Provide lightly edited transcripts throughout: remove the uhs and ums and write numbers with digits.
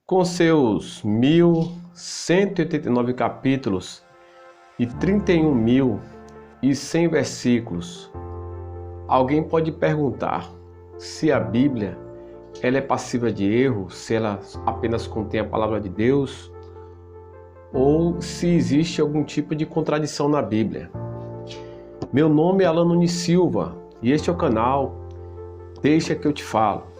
Com seus 1.189 capítulos e 31.100 versículos, alguém pode perguntar se a Bíblia ela é passível de erro, se ela apenas contém a palavra de Deus, ou se existe algum tipo de contradição na Bíblia. Meu nome é Alan Nunes Silva e este é o canal Deixa que eu te falo.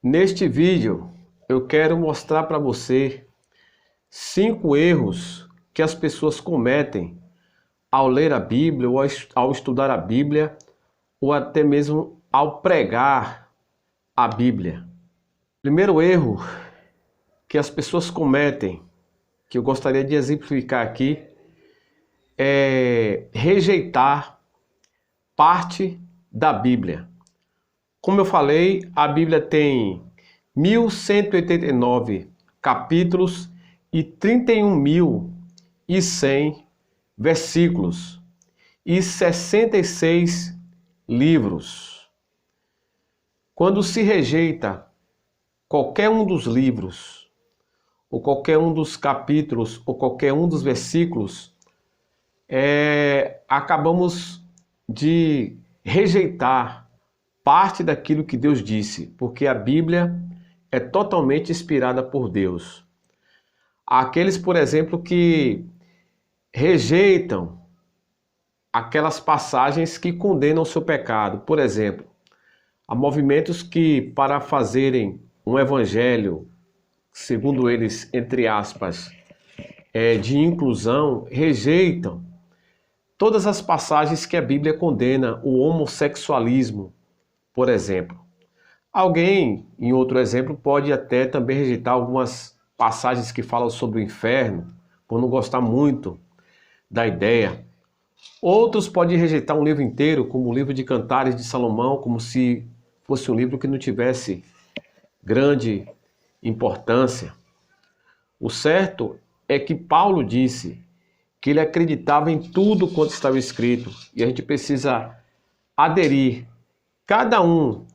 Neste vídeo eu quero mostrar para você 5 erros que as pessoas cometem ao ler a Bíblia ou ao estudar a Bíblia ou até mesmo ao pregar a Bíblia. Primeiro erro que as pessoas cometem, que eu gostaria de exemplificar aqui, é rejeitar parte da Bíblia. Como eu falei, a Bíblia tem 1.189 capítulos e 31.100 versículos e 66 livros. Quando se rejeita qualquer um dos livros, ou qualquer um dos capítulos, ou qualquer um dos versículos, acabamos de rejeitar parte daquilo que Deus disse, porque a Bíblia é totalmente inspirada por Deus. Há aqueles, por exemplo, que rejeitam aquelas passagens que condenam o seu pecado. Por exemplo, há movimentos que, para fazerem um evangelho, segundo eles, entre aspas, de inclusão, rejeitam todas as passagens que a Bíblia condena o homossexualismo, por exemplo. Alguém, em outro exemplo, pode até também rejeitar algumas passagens que falam sobre o inferno, por não gostar muito da ideia. Outros podem rejeitar um livro inteiro, como o livro de Cantares de Salomão, como se fosse um livro que não tivesse grande importância. O certo é que Paulo disse que ele acreditava em tudo quanto estava escrito, e a gente precisa aderir cada um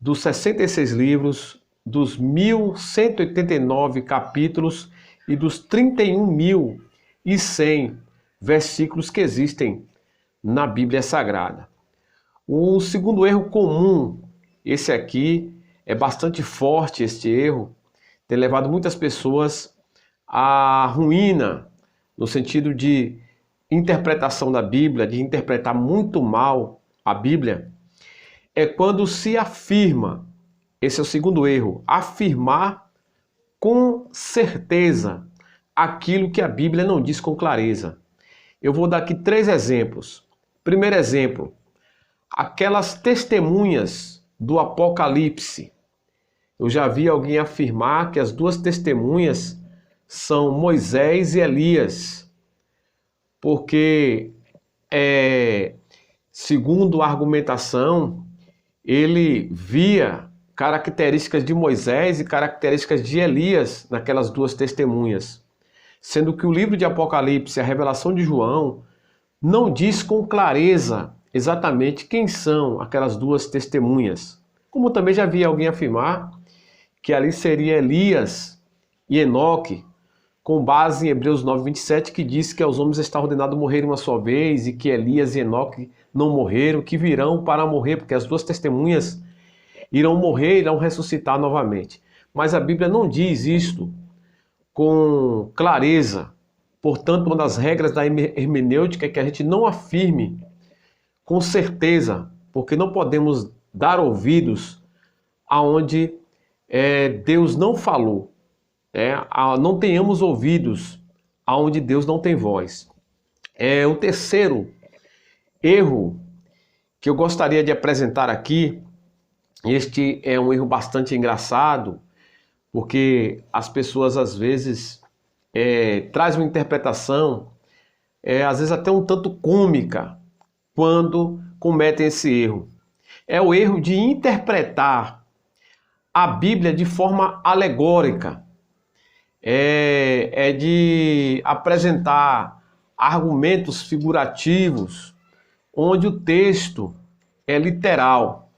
dos 66 livros, dos 1.189 capítulos e dos 31.100 versículos que existem na Bíblia Sagrada. O segundo erro comum, esse aqui é bastante forte, este erro, tem levado muitas pessoas à ruína, no sentido de interpretação da Bíblia, de interpretar muito mal a Bíblia, é quando se afirma, esse é o segundo erro, afirmar com certeza aquilo que a Bíblia não diz com clareza. Eu vou dar aqui 3 exemplos. Primeiro exemplo, aquelas testemunhas do Apocalipse. Eu já vi alguém afirmar que as 2 testemunhas são Moisés e Elias, porque, segundo a argumentação, ele via características de Moisés e características de Elias naquelas 2 testemunhas, sendo que o livro de Apocalipse, a revelação de João, não diz com clareza exatamente quem são aquelas 2 testemunhas. Como também já vi alguém afirmar que ali seria Elias e Enoque, com base em Hebreus 9:27, que diz que aos homens está ordenado morrer uma só vez, e que Elias e Enoque não morreram, que virão para morrer, porque as 2 testemunhas irão morrer, irão ressuscitar novamente. Mas a Bíblia não diz isto com clareza. Portanto, uma das regras da hermenêutica é que a gente não afirme com certeza, porque não podemos dar ouvidos aonde Deus não falou. Não tenhamos ouvidos aonde Deus não tem voz. O terceiro erro que eu gostaria de apresentar aqui, este é um erro bastante engraçado, porque as pessoas às vezes trazem uma interpretação, às vezes até um tanto cômica, quando cometem esse erro. É o erro de interpretar a Bíblia de forma alegórica. De apresentar argumentos figurativos, onde o texto é literal.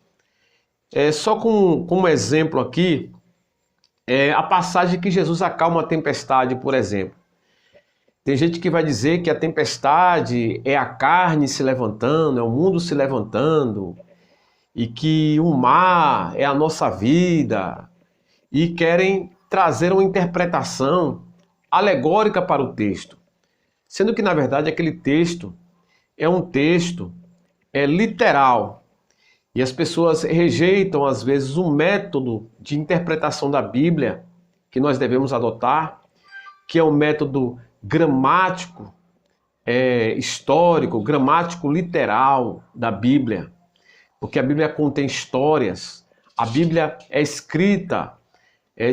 Só como exemplo aqui, a passagem que Jesus acalma a tempestade, por exemplo. Tem gente que vai dizer que a tempestade é a carne se levantando, é o mundo se levantando, e que o mar é a nossa vida, e querem trazer uma interpretação alegórica para o texto, sendo que, na verdade, aquele texto é um texto literal. E as pessoas rejeitam, às vezes, um método de interpretação da Bíblia que nós devemos adotar, que é o método gramático, histórico, gramático literal da Bíblia. Porque a Bíblia contém histórias, a Bíblia é escrita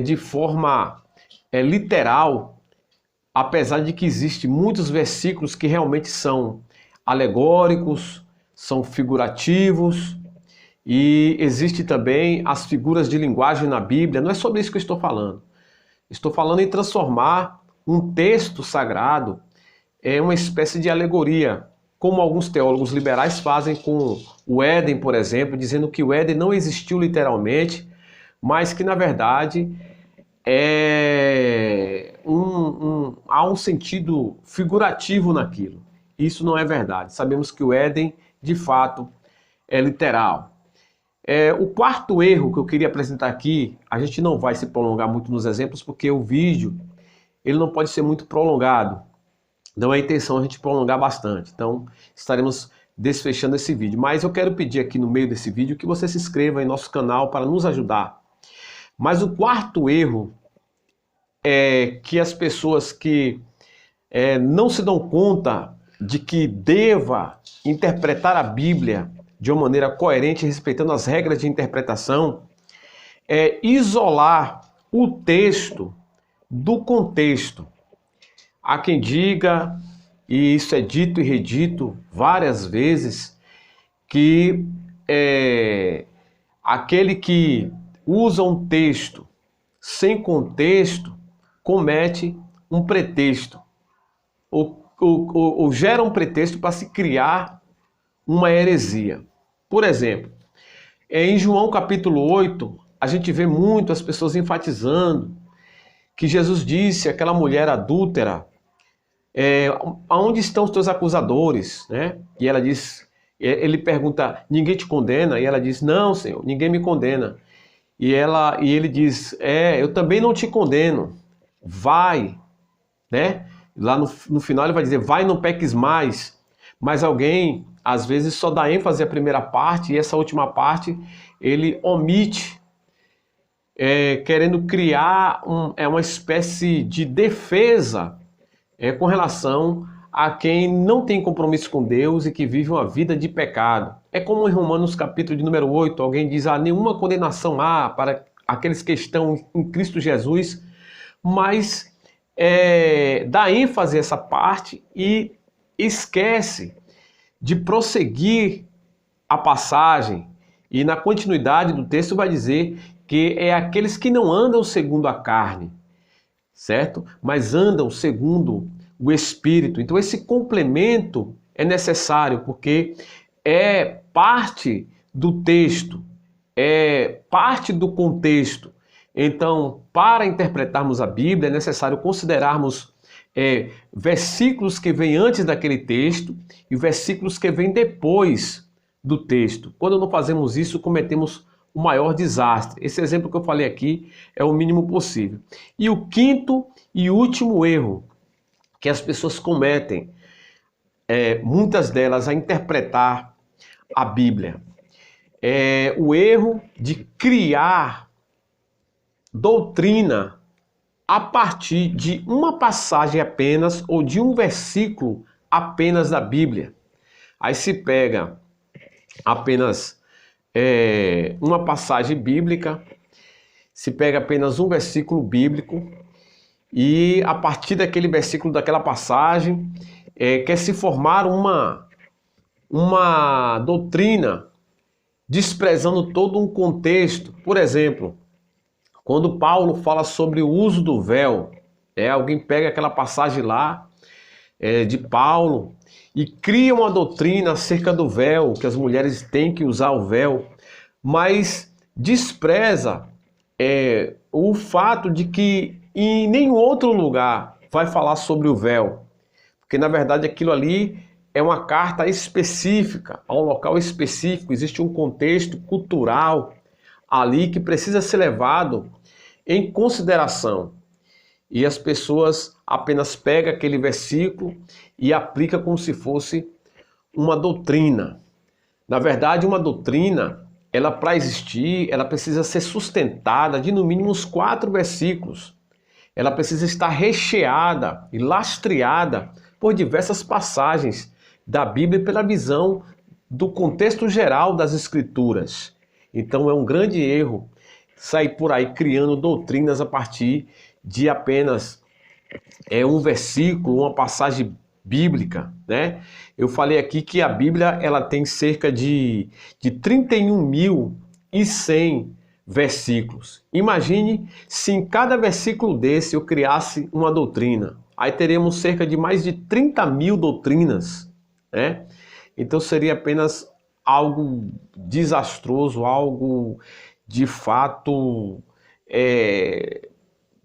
de forma literal, apesar de que existem muitos versículos que realmente são alegóricos, são figurativos, e existe também as figuras de linguagem na Bíblia. Não é sobre isso que eu estou falando. Estou falando em transformar um texto sagrado em uma espécie de alegoria, como alguns teólogos liberais fazem com o Éden, por exemplo, dizendo que o Éden não existiu literalmente, mas que, na verdade, há um sentido figurativo naquilo. Isso não é verdade. Sabemos que o Éden, de fato, é literal. O quarto erro que eu queria apresentar aqui, a gente não vai se prolongar muito nos exemplos, porque o vídeo ele não pode ser muito prolongado. Não é a intenção a gente prolongar bastante. Então, estaremos desfechando esse vídeo. Mas eu quero pedir aqui no meio desse vídeo que você se inscreva em nosso canal para nos ajudar. Mas o quarto erro é que as pessoas que não se dão conta de que deva interpretar a Bíblia de uma maneira coerente, respeitando as regras de interpretação, isolar o texto do contexto. Há quem diga, e isso é dito e redito várias vezes, que aquele que usa um texto sem contexto comete um pretexto, ou gera um pretexto para se criar uma heresia. Por exemplo, em João capítulo 8, a gente vê muito as pessoas enfatizando que Jesus disse àquela mulher adúltera, aonde estão os teus acusadores? Né? E ela diz, ele pergunta, ninguém te condena? E ela diz, não, Senhor, ninguém me condena. E ele diz, eu também não te condeno, vai, né? Lá no final ele vai dizer, vai, não peques mais. Mas alguém, às vezes, só dá ênfase à primeira parte e essa última parte ele omite, querendo criar uma espécie de defesa com relação a quem não tem compromisso com Deus e que vive uma vida de pecado. É como em Romanos capítulo de número 8, alguém diz, nenhuma condenação há para aqueles que estão em Cristo Jesus, mas dá ênfase a essa parte e esquece de prosseguir a passagem, e na continuidade do texto vai dizer que é aqueles que não andam segundo a carne, certo? Mas andam segundo o Espírito. Então esse complemento é necessário, porque é parte do texto, é parte do contexto. Então, para interpretarmos a Bíblia, é necessário considerarmos versículos que vêm antes daquele texto e versículos que vêm depois do texto. Quando não fazemos isso, cometemos o maior desastre. Esse exemplo que eu falei aqui é o mínimo possível. E o quinto e último erro que as pessoas cometem, muitas delas, a interpretar a Bíblia, é o erro de criar doutrina a partir de uma passagem apenas ou de um versículo apenas da Bíblia. Aí se pega apenas uma passagem bíblica, se pega apenas um versículo bíblico e a partir daquele versículo, daquela passagem, quer se formar uma doutrina desprezando todo um contexto. Por exemplo, quando Paulo fala sobre o uso do véu, alguém pega aquela passagem lá de Paulo e cria uma doutrina acerca do véu, que as mulheres têm que usar o véu, mas despreza o fato de que em nenhum outro lugar vai falar sobre o véu, porque na verdade aquilo ali é uma carta específica, a um local específico, existe um contexto cultural ali que precisa ser levado em consideração. E as pessoas apenas pegam aquele versículo e aplicam como se fosse uma doutrina. Na verdade, uma doutrina, ela para existir, ela precisa ser sustentada de no mínimo uns 4 versículos. Ela precisa estar recheada e lastreada por diversas passagens da Bíblia pela visão do contexto geral das Escrituras. Então é um grande erro sair por aí criando doutrinas a partir de apenas um versículo, uma passagem bíblica, né? Eu falei aqui que a Bíblia ela tem cerca de 31.100 versículos. Imagine se em cada versículo desse eu criasse uma doutrina. Aí teremos cerca de mais de 30.000 doutrinas, né? Então seria apenas algo desastroso, algo de fato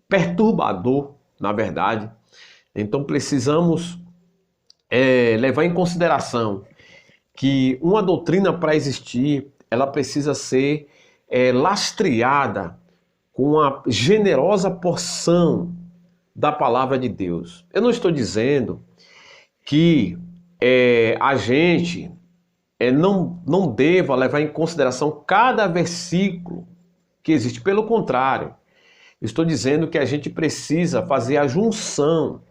perturbador, na verdade. Então precisamos levar em consideração que uma doutrina para existir, ela precisa ser lastreada com uma generosa porção da palavra de Deus. Eu não estou dizendo que a gente não deva levar em consideração cada versículo que existe. Pelo contrário, estou dizendo que a gente precisa fazer a junção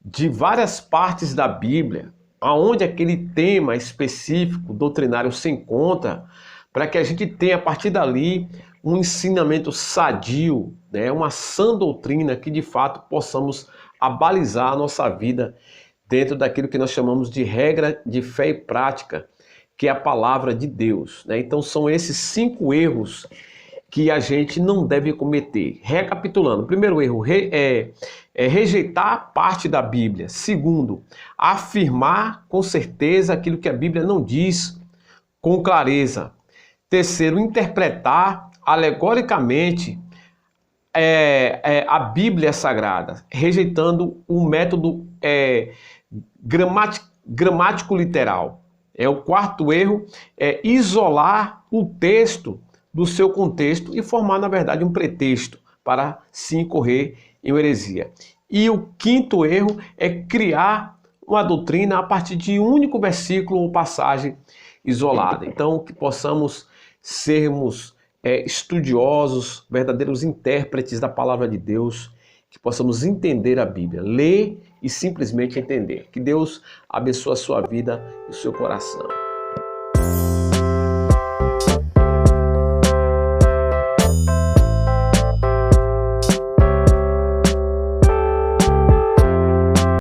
de várias partes da Bíblia, aonde aquele tema específico doutrinário se encontra, para que a gente tenha a partir dali um ensinamento sadio, né? Uma sã doutrina que de fato possamos abalizar a nossa vida dentro daquilo que nós chamamos de regra de fé e prática, que é a palavra de Deus, né? Então são esses 5 erros que a gente não deve cometer. Recapitulando, primeiro erro é rejeitar parte da Bíblia. Segundo, afirmar com certeza aquilo que a Bíblia não diz com clareza. Terceiro, interpretar alegoricamente a Bíblia Sagrada, rejeitando o método gramático literal. O quarto erro é isolar o texto do seu contexto e formar, na verdade, um pretexto para se incorrer em uma heresia. E o quinto erro é criar uma doutrina a partir de um único versículo ou passagem isolada. Então, que possamos sermos estudiosos, verdadeiros intérpretes da palavra de Deus, que possamos entender a Bíblia, ler e simplesmente entender. Que Deus abençoe a sua vida e o seu coração.